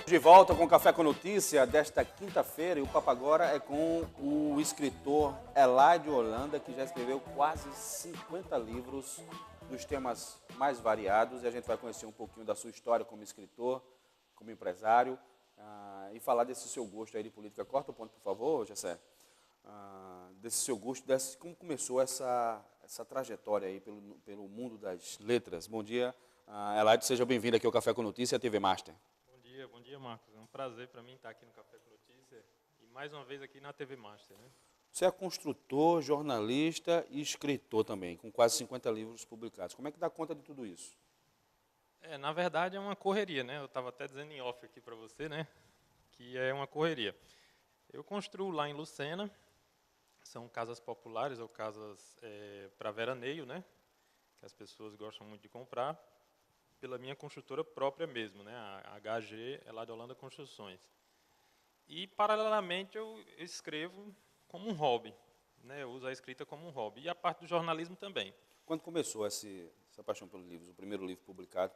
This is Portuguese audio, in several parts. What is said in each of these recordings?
De volta com o Café com Notícia desta quinta-feira, e o papo agora é com o escritor Eladio Holanda, que já escreveu quase 50 livros dos temas mais variados, e a gente vai conhecer um pouquinho da sua história como escritor, como empresário, e falar desse seu gosto aí de política. Corta o ponto, por favor, Gessé. Desse seu gosto, como começou essa trajetória aí pelo mundo das letras. Bom dia, Eladio, seja bem-vindo aqui ao Café com Notícia e a TV Master. Bom dia, Marcos. É um prazer para mim estar aqui no Café com Notícia e mais uma vez aqui na TV Master, né? Você é construtor, jornalista e escritor também, com quase 50 livros publicados. Como é que dá conta de tudo isso? Na verdade é uma correria, né? Eu estava até dizendo em off aqui para você, né? Que é uma correria. Eu construo lá em Lucena, são casas populares ou casas para veraneio, né? Que as pessoas gostam muito de comprar, pela minha construtora própria mesmo, né? A HG Eladio Holanda Construções. E, paralelamente, eu escrevo como um hobby, né? Eu uso a escrita como um hobby. E a parte do jornalismo também. Quando começou essa paixão pelos livros, o primeiro livro publicado,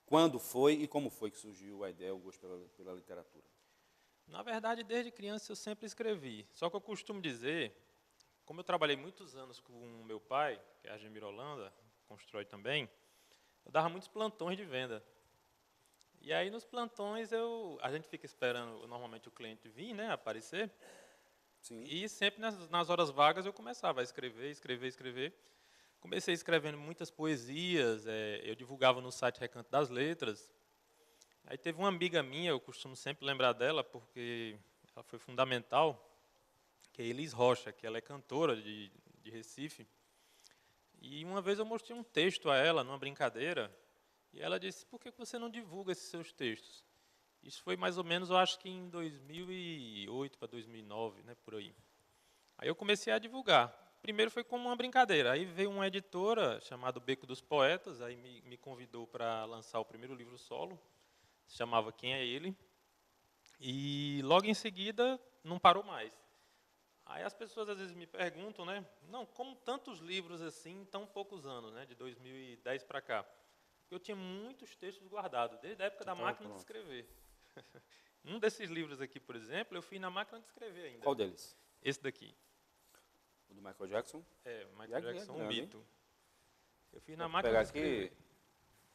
quando foi e como foi que surgiu a ideia, o gosto pela literatura? Na verdade, desde criança eu sempre escrevi. Só que eu costumo dizer, como eu trabalhei muitos anos com o meu pai, que é a Argemiro Holanda, constrói também, eu dava muitos plantões de venda. E aí, nos plantões, a gente fica esperando, normalmente, o cliente vir, né, aparecer. Sim. E sempre nas horas vagas eu começava a escrever. Comecei escrevendo muitas poesias, eu divulgava no site Recanto das Letras. Aí teve uma amiga minha, eu costumo sempre lembrar dela, porque ela foi fundamental, que é Elis Rocha, que ela é cantora de Recife. E uma vez eu mostrei um texto a ela, numa brincadeira, e ela disse, por que você não divulga esses seus textos? Isso foi mais ou menos, eu acho que em 2008 para 2009, né, por aí. Aí eu comecei a divulgar. Primeiro foi como uma brincadeira. Aí veio uma editora chamada Beco dos Poetas, aí me convidou para lançar o primeiro livro solo, se chamava Quem é Ele? E logo em seguida não parou mais. Aí as pessoas às vezes me perguntam, né, não, como tantos livros assim em tão poucos anos, né, de 2010 para cá? Eu tinha muitos textos guardados, desde a época da máquina de escrever. Um desses livros aqui, por exemplo, eu fiz na máquina de escrever ainda. Qual deles? Esse daqui. O do Michael Jackson? Michael Jackson, um mito. Hein? Eu fiz na máquina de escrever. Aqui,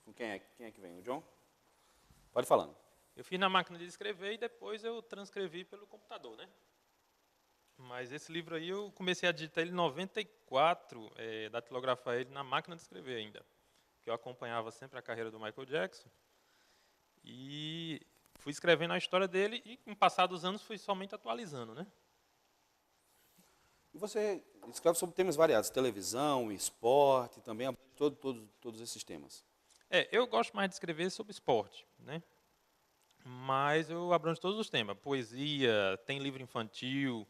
com quem é que vem? O John? Pode falando. Eu fiz na máquina de escrever e depois eu transcrevi pelo computador, né? Mas esse livro aí eu comecei a digitar ele em 94, datilografar ele na máquina de escrever ainda. Que eu acompanhava sempre a carreira do Michael Jackson. E fui escrevendo a história dele e, com o passar dos anos, fui somente atualizando, né? E você escreve sobre temas variados, televisão, esporte, também todos esses temas. Eu gosto mais de escrever sobre esporte, né? Mas eu abranjo todos os temas. Poesia, tem livro infantil,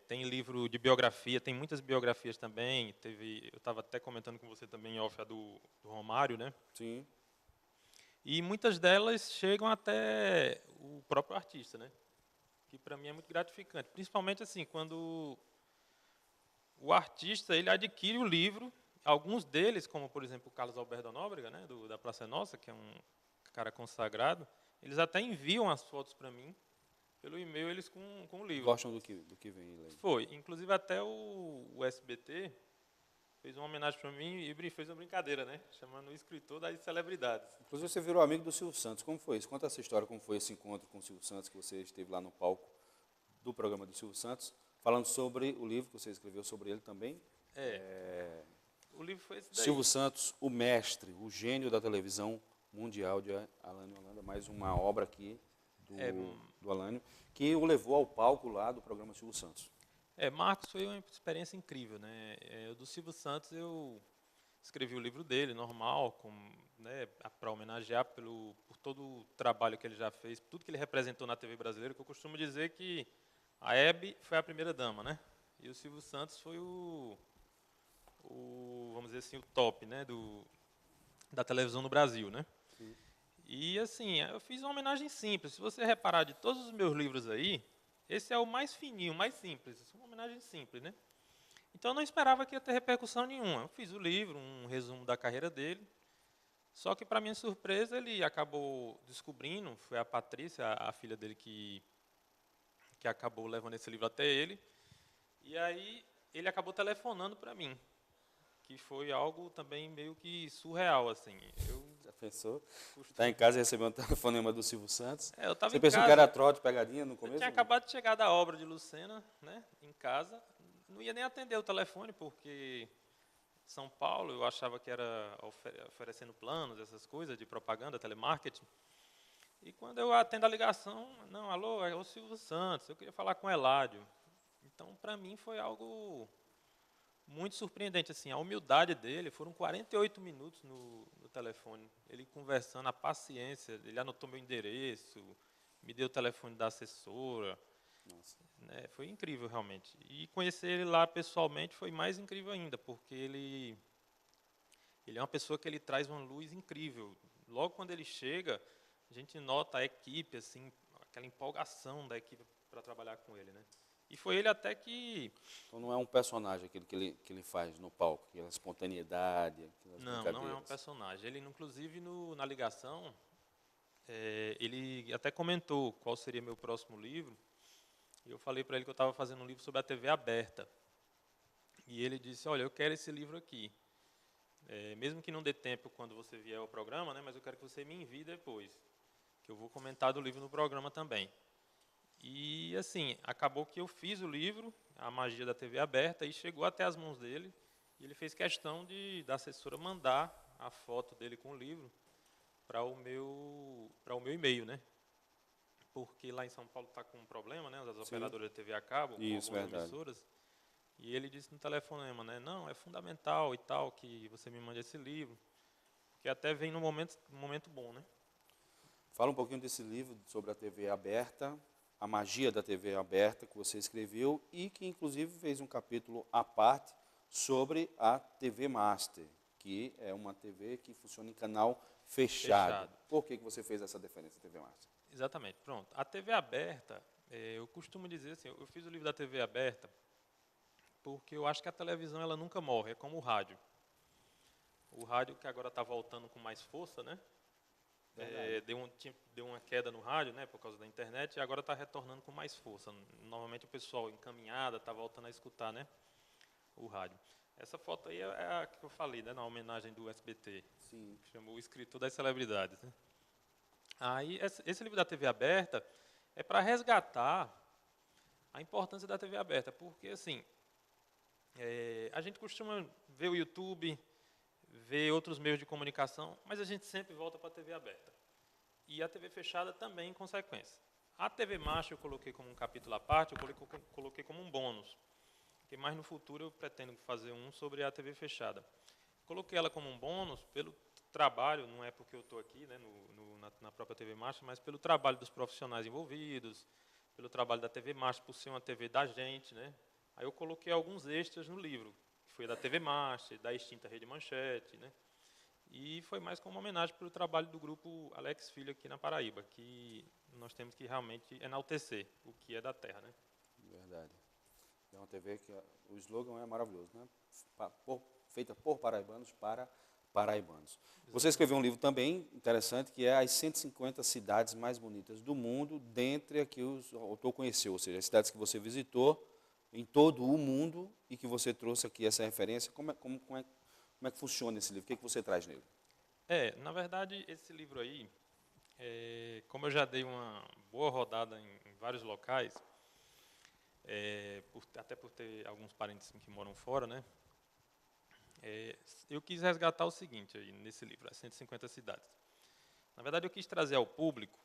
tem livro de biografia, tem muitas biografias também. Eu estava até comentando com você também, off, a do Romário, né? Sim. E muitas delas chegam até o próprio artista, né? Que para mim é muito gratificante. Principalmente assim, quando o artista ele adquire o livro, alguns deles, como por exemplo o Carlos Alberto Nóbrega, né, da Praça é Nossa, que é um cara consagrado, eles até enviam as fotos para mim, pelo e-mail eles com o livro. Gostam do que vem lá. Foi. Inclusive até o SBT fez uma homenagem para mim e fez uma brincadeira, né? Chamando o escritor das celebridades. Inclusive você virou amigo do Silvio Santos. Como foi isso? Conta essa história, como foi esse encontro com o Silvio Santos, que você esteve lá no palco do programa do Silvio Santos, falando sobre o livro que você escreveu sobre ele também. O livro foi esse daí. Silvio Santos, o mestre, o gênio da televisão mundial de Alânio Holanda, mais uma obra aqui do Alânio, que o levou ao palco lá do programa Silvio Santos. Marcos, foi uma experiência incrível, né? Do Silvio Santos eu escrevi o livro dele, normal, né, para homenagear por todo o trabalho que ele já fez, tudo que ele representou na TV brasileira, que eu costumo dizer que a Hebe foi a primeira dama, né? E o Silvio Santos foi vamos dizer assim, o top, né, da televisão no Brasil, né? Sim. E assim, eu fiz uma homenagem simples. Se você reparar de todos os meus livros aí, esse é o mais fininho, mais simples, uma homenagem simples, né? Então eu não esperava que ia ter repercussão nenhuma. Eu fiz o livro, um resumo da carreira dele, Só que, para minha surpresa, ele acabou descobrindo, foi a Patrícia, a filha dele, que acabou levando esse livro até ele. E aí ele acabou telefonando para mim, que foi algo também meio que surreal, assim. Já pensou? Costumo- Está em casa e recebeu um telefonema do Silvio Santos. Eu estava Você em pensou que casa, era trote, pegadinha no eu começo? tinha acabado de chegar da obra de Lucena, né, em casa, não ia nem atender o telefone, porque São Paulo eu achava que era oferecendo planos, essas coisas de propaganda, telemarketing. E quando eu atendo a ligação, não, alô, é o Silvio Santos, eu queria falar com o Eládio. Então, para mim, foi algo muito surpreendente. Assim, a humildade dele, foram 48 minutos no telefone, ele conversando, a paciência, ele anotou meu endereço, me deu o telefone da assessora. Nossa. Né, foi incrível, realmente. E conhecer ele lá pessoalmente foi mais incrível ainda, porque ele é uma pessoa que ele traz uma luz incrível. Logo quando ele chega, a gente nota a equipe, assim, aquela empolgação da equipe para trabalhar com ele, né? E foi ele até que... Então não é um personagem aquilo que ele faz no palco, aquela espontaneidade, aquelas Não é um brincadeiras. personagem. Ele, inclusive, na ligação, ele até comentou qual seria meu próximo livro. E eu falei para ele que eu estava fazendo um livro sobre a TV aberta. E ele disse, olha, eu quero esse livro aqui. Mesmo que não dê tempo quando você vier ao programa, né, mas eu quero que você me envie depois, que eu vou comentar do livro no programa também. E, assim, acabou que eu fiz o livro, A Magia da TV Aberta, e chegou até as mãos dele, e ele fez questão da assessora mandar a foto dele com o livro para o meu e-mail, né? Porque lá em São Paulo está com um problema, né, as Sim. operadoras de TV a cabo, com Isso, algumas verdade. emissoras, e ele disse no telefonema, né, não, é fundamental e tal que você me mande esse livro, que até vem num momento bom, né? Fala um pouquinho desse livro sobre a TV aberta, a magia da TV aberta que você escreveu e que inclusive fez um capítulo à parte sobre a TV Master, que é uma TV que funciona em canal fechado. Fechado. Por que você fez essa diferença, TV Master? Exatamente, pronto. A TV aberta, eu costumo dizer assim, eu fiz o livro da TV aberta porque eu acho que a televisão ela nunca morre, é como o rádio. O rádio que agora está voltando com mais força, né? Deu uma queda no rádio, né, por causa da internet, e agora está retornando com mais força. Normalmente o pessoal encaminhada está voltando a escutar, né, o rádio. Essa foto aí é a que eu falei, né, na homenagem do SBT, Sim. que chamou o escritor das celebridades. Né? Aí esse livro da TV aberta é para resgatar a importância da TV aberta, porque assim a gente costuma ver o YouTube, ver outros meios de comunicação, mas a gente sempre volta para a TV aberta. E a TV fechada também, em consequência. A TV Master eu coloquei como um capítulo à parte, eu coloquei como um bônus. Porque mais no futuro eu pretendo fazer um sobre a TV fechada. Coloquei ela como um bônus pelo trabalho, não é porque eu estou aqui né, na própria TV Master, mas pelo trabalho dos profissionais envolvidos, pelo trabalho da TV Master, por ser uma TV da gente. Né? Aí eu coloquei alguns extras no livro, que foi da TV Master, da extinta Rede Manchete, né? E foi mais como uma homenagem pelo trabalho do grupo Alex Filho aqui na Paraíba, que nós temos que realmente enaltecer o que é da terra, né? Verdade. É uma TV que o slogan é maravilhoso, né? Feita por paraibanos para paraibanos. Você escreveu um livro também interessante que é As 150 cidades mais bonitas do mundo, dentre a que o autor conheceu, ou seja, as cidades que você visitou em todo o mundo e que você trouxe aqui essa referência. Como é que funciona esse livro? O que você traz nele? Na verdade, esse livro aí, como eu já dei uma boa rodada em vários locais, até por ter alguns parentes que moram fora, né? Eu quis resgatar o seguinte aí nesse livro, as 150 cidades. Na verdade, eu quis trazer ao público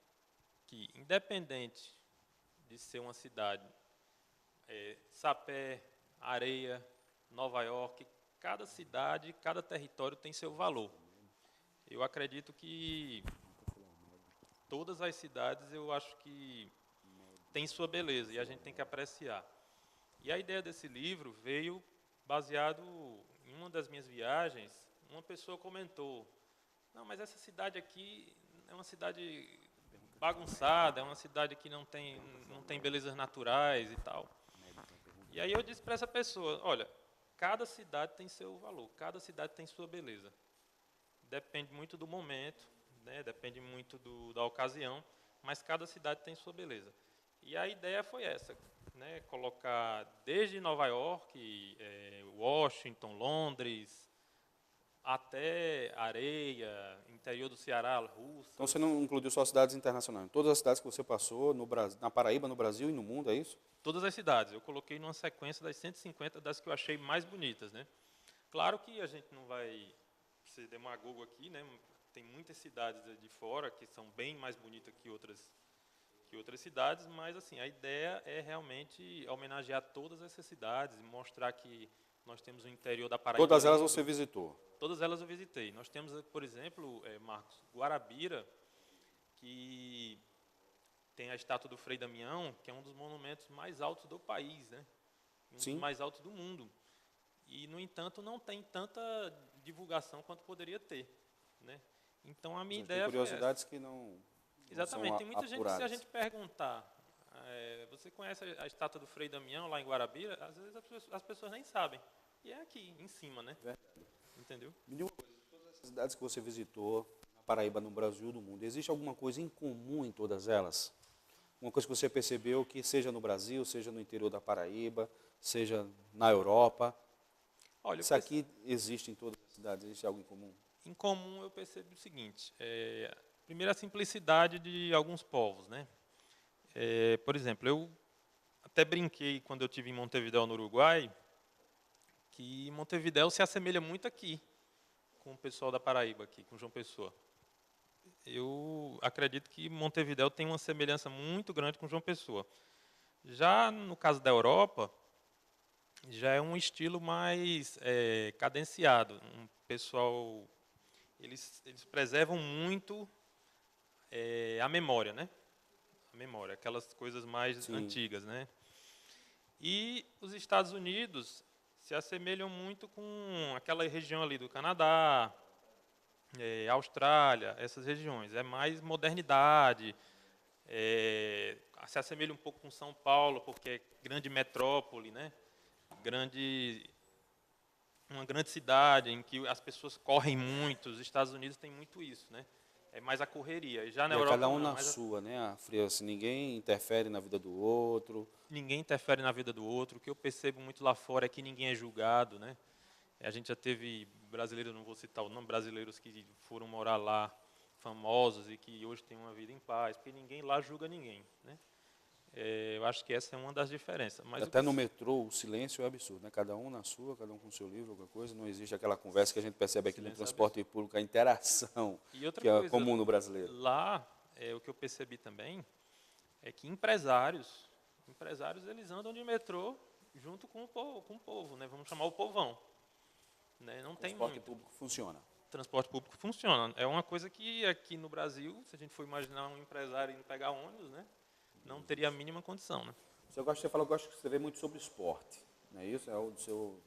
que, independente de ser uma cidade, Sapé, Areia, Nova York, cada cidade, cada território tem seu valor. Eu acredito que todas as cidades, eu acho que têm sua beleza e a gente tem que apreciar. E a ideia desse livro veio baseado em uma das minhas viagens. Uma pessoa comentou, não, mas essa cidade aqui é uma cidade bagunçada, é uma cidade que não tem belezas naturais e tal. E aí eu disse para essa pessoa, olha, cada cidade tem seu valor, cada cidade tem sua beleza. depende muito do momento, né? Depende muito da ocasião, mas cada cidade tem sua beleza. E a ideia foi essa, né? Colocar desde Nova York, Washington, Londres, até Areia, interior do Ceará, Então Russas. você não incluiu só cidades internacionais. Todas as cidades que você passou no Brasil, na Paraíba, no Brasil e no mundo, é isso? Todas as cidades. Eu coloquei numa sequência das 150 das que eu achei mais bonitas, né? Claro que a gente não vai ser demagogo aqui, né? Tem muitas cidades de fora que são bem mais bonitas que outras cidades, mas assim, a ideia é realmente homenagear todas essas cidades e mostrar que nós temos o interior da Paraíba Todas elas lindo. você visitou. Todas elas eu visitei. Nós temos, por exemplo, Marcos, Guarabira, que tem a estátua do Frei Damião, que é um dos monumentos mais altos do país, né? Um dos Sim. mais altos do mundo. E, no entanto, não tem tanta divulgação quanto poderia ter, né? Então, a minha Ou seja, tem ideia foi essa. curiosidades que não Exatamente. são Tem muita gente que, se a apuradas. gente perguntar, você conhece a estátua do Frei Damião lá em Guarabira? Às vezes as pessoas nem sabem. E é aqui, em cima, né? Entendeu? Me diga uma coisa, todas essas cidades que você visitou, na Paraíba, no Brasil e no mundo, existe alguma coisa em comum em todas elas? Uma coisa que você percebeu que seja no Brasil, seja no interior da Paraíba, seja na Europa, Olha, isso aqui existe em todas as cidades, existe algo em comum? em comum eu percebo o seguinte, primeiro a simplicidade de alguns povos, né? Por exemplo, eu até brinquei quando eu estive em Montevidéu, no Uruguai, que Montevidéu se assemelha muito aqui, com o pessoal da Paraíba aqui, com João Pessoa. Eu acredito que Montevidéu tem uma semelhança muito grande com João Pessoa. Já no caso da Europa, já é um estilo mais cadenciado. Um pessoal, eles preservam muito a memória, né? A memória, aquelas coisas mais Sim. antigas, né? E os Estados Unidos se assemelham muito com aquela região ali do Canadá, Austrália, essas regiões. É mais modernidade, se assemelha um pouco com São Paulo, porque é grande metrópole, né? Uma grande cidade em que as pessoas correm muito. Os Estados Unidos tem muito isso, né? É mais a correria. E já na E é cada Europa um não, na sua, né? A fria, assim, ninguém interfere na vida do outro. ninguém interfere na vida do outro. O que eu percebo muito lá fora é que ninguém é julgado, né? A gente já teve brasileiros, não vou citar o nome, brasileiros que foram morar lá, famosos, e que hoje têm uma vida em paz, porque ninguém lá julga ninguém, né? Eu acho que essa é uma das diferenças. Mas Até no metrô, o silêncio é absurdo, né? Cada um na sua, cada um com o seu livro, alguma coisa. Não existe aquela conversa que a gente percebe aqui no silêncio é transporte público, a interação, E outra que é coisa, comum no brasileiro. lá, o que eu percebi também, é que empresários eles andam de metrô junto com o povo, né? Vamos chamar o povão. Né? Não O tem transporte muito. público funciona. Transporte público funciona. É uma coisa que aqui no Brasil, se a gente for imaginar um empresário indo pegar ônibus, né? Não teria a mínima condição, né? Você falou que gosta de escrever muito sobre esporte, não é isso? É o seu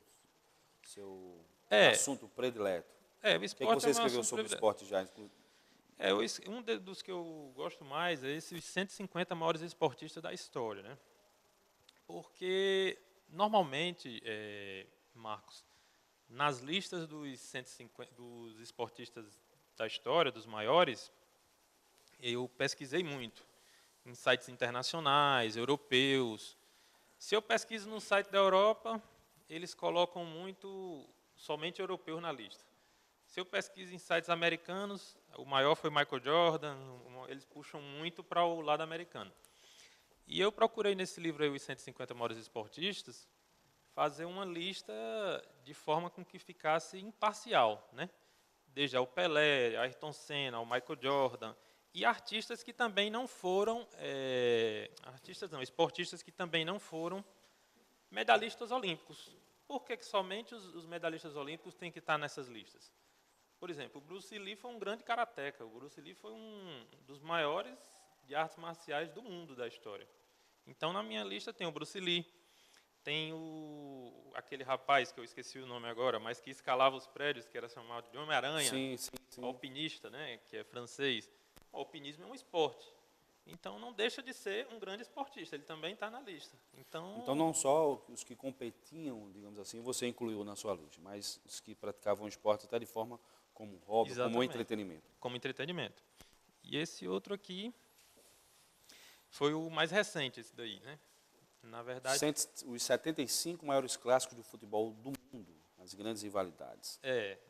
É, assunto predileto. o O que é que esporte você é um escreveu assunto sobre privilegiado. esporte já? Dos que eu gosto mais é esses 150 maiores esportistas da história, né? Porque, normalmente, Marcos, nas listas dos 150 dos esportistas da história, dos maiores, eu pesquisei muito em sites internacionais, europeus. Se eu pesquiso no site da Europa, eles colocam muito somente europeus na lista. Se eu pesquiso em sites americanos, o maior foi Michael Jordan, eles puxam muito para o lado americano. E eu procurei nesse livro aí, Os 150 Maiores Esportistas, fazer uma lista de forma com que ficasse imparcial, né? Desde ao Pelé, Ayrton Senna, ao Michael Jordan, e artistas que também não foram, esportistas que também não foram medalhistas olímpicos. Por que somente os medalhistas olímpicos têm que estar nessas listas? Por exemplo, o Bruce Lee foi um grande karateca. O Bruce Lee foi um dos maiores de artes marciais do mundo, da história. Então, na minha lista tem o Bruce Lee, tem aquele rapaz, que eu esqueci o nome agora, mas que escalava os prédios, que era chamado de Homem-Aranha, Sim, sim, sim. alpinista, né, que é francês. O alpinismo é um esporte. Então, não deixa de ser um grande esportista, ele também está na lista. Então, não só os que competiam, digamos assim, você incluiu na sua lista, mas os que praticavam esporte até de forma Como hobby, como Exatamente. entretenimento. Como entretenimento. E esse outro aqui foi o mais recente, esse daí, né? Na verdade, Os 75 maiores clássicos do futebol do mundo, as grandes rivalidades.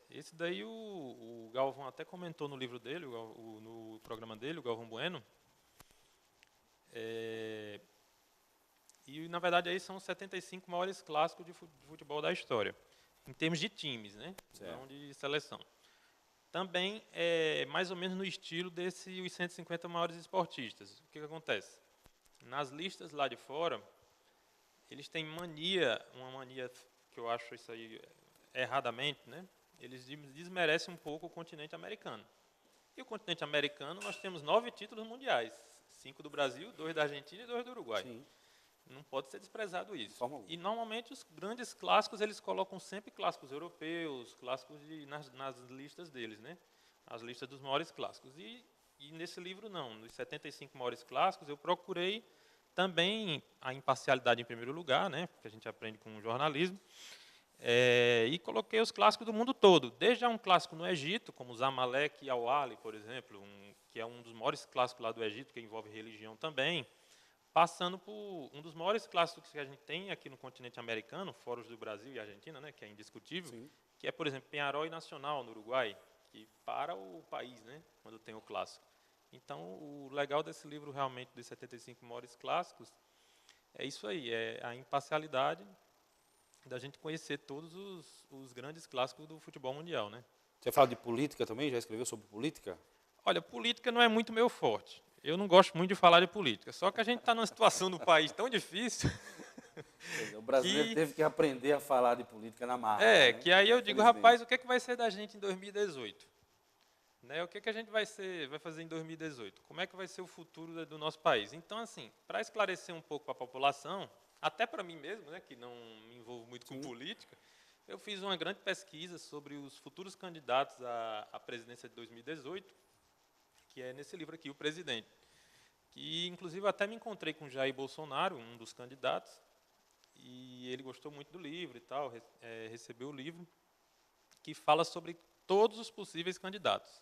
esse daí o Galvão até comentou no livro dele, no programa dele, o Galvão Bueno. E, na verdade, aí são os 75 maiores clássicos de futebol da história, em termos de times, né? Certo. Não de seleção. Também é mais ou menos no estilo desses os 150 maiores esportistas. O que acontece? Nas listas lá de fora, eles têm uma mania que eu acho isso aí erradamente, né? Eles desmerecem um pouco o continente americano. E o continente americano, nós temos 9 títulos mundiais. 5 do Brasil, 2 da Argentina e 2 do Uruguai. Sim. Não pode ser desprezado isso. Forma E, normalmente, os grandes clássicos, eles colocam sempre clássicos europeus, clássicos nas listas deles, né? As listas dos maiores clássicos. E nesse livro, não. Nos 75 maiores clássicos, eu procurei também a imparcialidade em primeiro lugar, né? Porque a gente aprende com o jornalismo. E coloquei os clássicos do mundo todo. Desde um clássico no Egito, como Zamalek e Al-Ahly, por exemplo, que é um dos maiores clássicos lá do Egito, que envolve religião também, passando por um dos maiores clássicos que a gente tem aqui no continente americano, fora os do Brasil e Argentina, né, que é indiscutível, Sim. que é, por exemplo, Peñarol e Nacional, no Uruguai, que para o país, né, quando tem o clássico. Então, o legal desse livro, realmente, dos 75 maiores clássicos, é isso aí, é a imparcialidade da gente conhecer todos os grandes clássicos do futebol mundial, né? Você fala de política também? Já escreveu sobre política? Olha, política não é muito meu forte. Eu não gosto muito de falar de política. Só que a gente está numa situação do país tão difícil. O brasileiro teve que aprender a falar de política na marra. Né? Que aí eu digo, rapaz, o que é que vai ser da gente em 2018? Né? O que é que a gente vai fazer em 2018? Como é que vai ser o futuro do nosso país? Então, assim, para esclarecer um pouco para a população, até para mim mesmo, né, que não me envolvo muito com política, eu fiz uma grande pesquisa sobre os futuros candidatos à presidência de 2018, que é nesse livro aqui, O Presidente. Que, inclusive, até me encontrei com Jair Bolsonaro, um dos candidatos, e ele gostou muito do livro e tal, recebeu o livro, que fala sobre todos os possíveis candidatos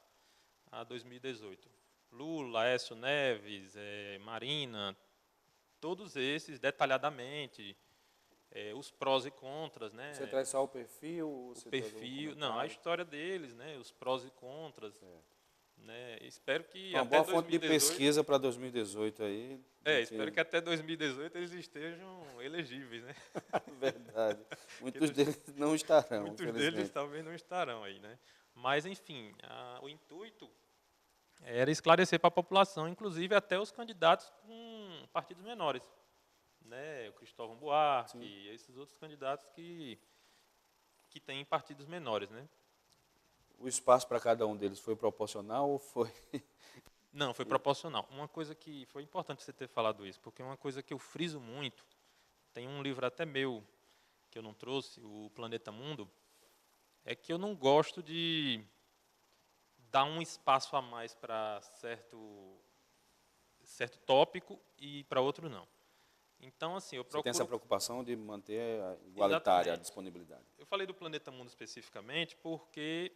a 2018. Lula, Aécio Neves, Marina, todos esses detalhadamente, os prós e contras, né? Você traz só o perfil? O perfil, não, a história deles, né? Os prós e contras. Né? Espero que uma até boa fonte 2018, de pesquisa para 2018 aí. Espero que até 2018 eles estejam elegíveis, né? Verdade. Muitos deles não estarão. Muitos deles talvez não estarão aí, né? Mas, enfim, o intuito era esclarecer para a população, inclusive até os candidatos com partidos menores, né? O Cristóvão Buarque e esses outros candidatos que têm partidos menores, né? O espaço para cada um deles foi proporcional ou foi... Não, foi proporcional. Uma coisa que foi importante você ter falado isso, porque uma coisa que eu friso muito, tem um livro até meu que eu não trouxe, o Planeta Mundo, é que eu não gosto de dar um espaço a mais para certo tópico e para outro não. Então, assim, eu procuro... Você tem essa preocupação de manter igualitária a disponibilidade. Eu falei do Planeta Mundo especificamente porque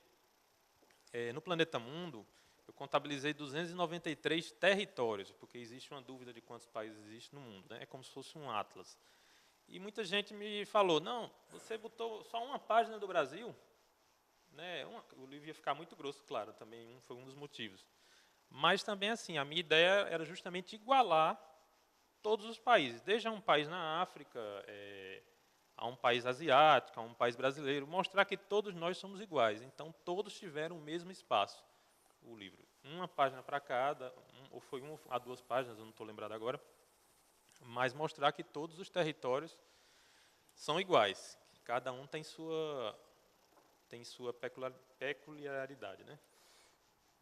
no Planeta Mundo eu contabilizei 293 territórios, porque existe uma dúvida de quantos países existem no mundo, né? É como se fosse um atlas. E muita gente me falou, não, você botou só uma página do Brasil, né? O livro ia ficar muito grosso, claro, também foi um dos motivos. Mas também, assim, a minha ideia era justamente igualar todos os países, desde um país na África, a um país asiático, a um país brasileiro, mostrar que todos nós somos iguais. Então, todos tiveram o mesmo espaço, o livro. Uma página para cada, ou foi uma a 2 páginas, eu não estou lembrado agora, mas mostrar que todos os territórios são iguais, que cada um tem sua peculiaridade, né?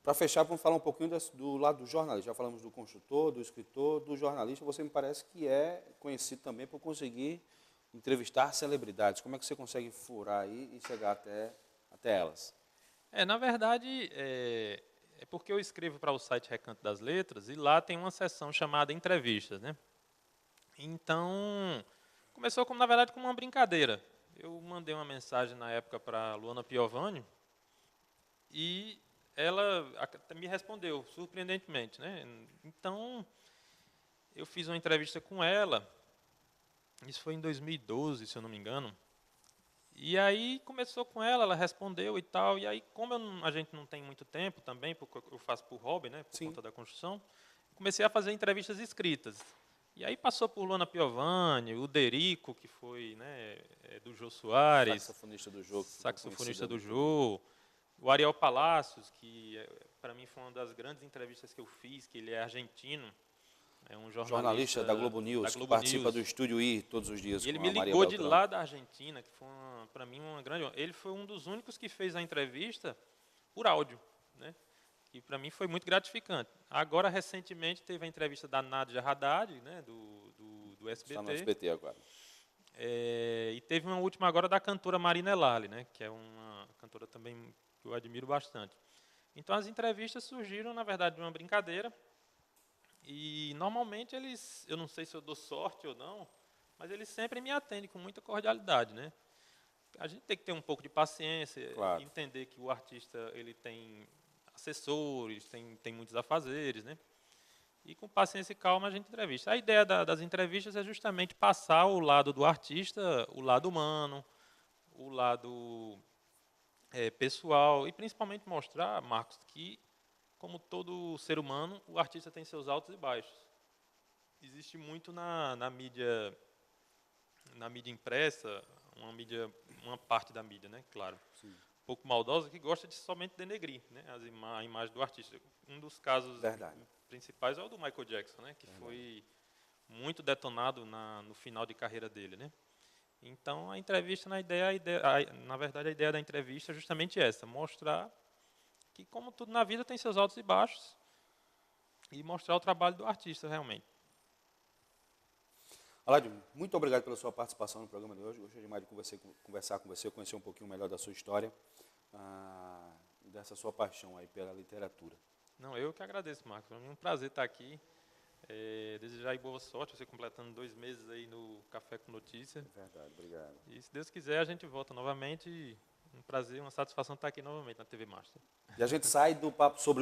Para fechar, vamos falar um pouquinho do lado do jornalista. Já falamos do construtor, do escritor, do jornalista. Você me parece que é conhecido também por conseguir entrevistar celebridades. Como é que você consegue furar aí e chegar até elas? Na verdade, é porque eu escrevo para o site Recanto das Letras e lá tem uma seção chamada Entrevistas, né? Então, começou, na verdade, com uma brincadeira. Eu mandei uma mensagem na época para a Luana Piovani E ela me respondeu, surpreendentemente, né? Então, eu fiz uma entrevista com ela, isso foi em 2012, se eu não me engano. E aí começou com ela respondeu e tal. E aí, como a gente não tem muito tempo também, porque eu faço por hobby, né, por Sim. conta da construção, comecei a fazer entrevistas escritas. E aí passou por Luana Piovani, o Derico, que foi, né, do Jô Soares, Saxofonista do Jô. saxofonista do Jô, o Ariel Palacios, que para mim foi uma das grandes entrevistas que eu fiz, que ele é argentino, é um Jornalista da Globo News, que participa do Estúdio I todos os dias e ele com me a Maria ligou de Beltrão. lá da Argentina, que foi, para mim, uma grande honra. Ele foi um dos únicos que fez a entrevista por áudio, né? Que para mim foi muito gratificante. Agora, recentemente, teve a entrevista da Nádia Haddad, né, do SBT. Está no SBT agora. E teve uma última agora da cantora Marina Elali, né, que é uma cantora também que eu admiro bastante. Então, as entrevistas surgiram, na verdade, de uma brincadeira. E, normalmente, eu não sei se eu dou sorte ou não, mas eles sempre me atendem com muita cordialidade, né? A gente tem que ter um pouco de paciência, Claro. entender que o artista ele tem assessores, tem muitos afazeres, né? E com paciência e calma a gente entrevista. A ideia das entrevistas é justamente passar o lado do artista, o lado humano, o lado pessoal e principalmente mostrar, Marcos, que como todo ser humano, o artista tem seus altos e baixos. Existe muito na mídia impressa, uma parte da mídia, né, claro, Sim. um pouco maldosa, que gosta de somente denegrir, né, a imagem do artista. Um dos casos principais é o do Michael Jackson, né, que foi muito detonado no final de carreira dele, né. Então, a entrevista, na verdade, a ideia da entrevista é justamente essa, mostrar que, como tudo na vida, tem seus altos e baixos, e mostrar o trabalho do artista, realmente. Aládio, muito obrigado pela sua participação no programa de hoje. Gostei demais de conversar com você, conhecer um pouquinho melhor da sua história, dessa sua paixão aí pela literatura. Não, eu que agradeço, Marcos. Para mim é um prazer estar aqui. Desejar aí boa sorte, você completando 2 meses aí no Café com Notícia. Verdade, obrigado. E se Deus quiser, a gente volta novamente. Um prazer, uma satisfação estar aqui novamente na TV Master. E a gente sai do papo sobre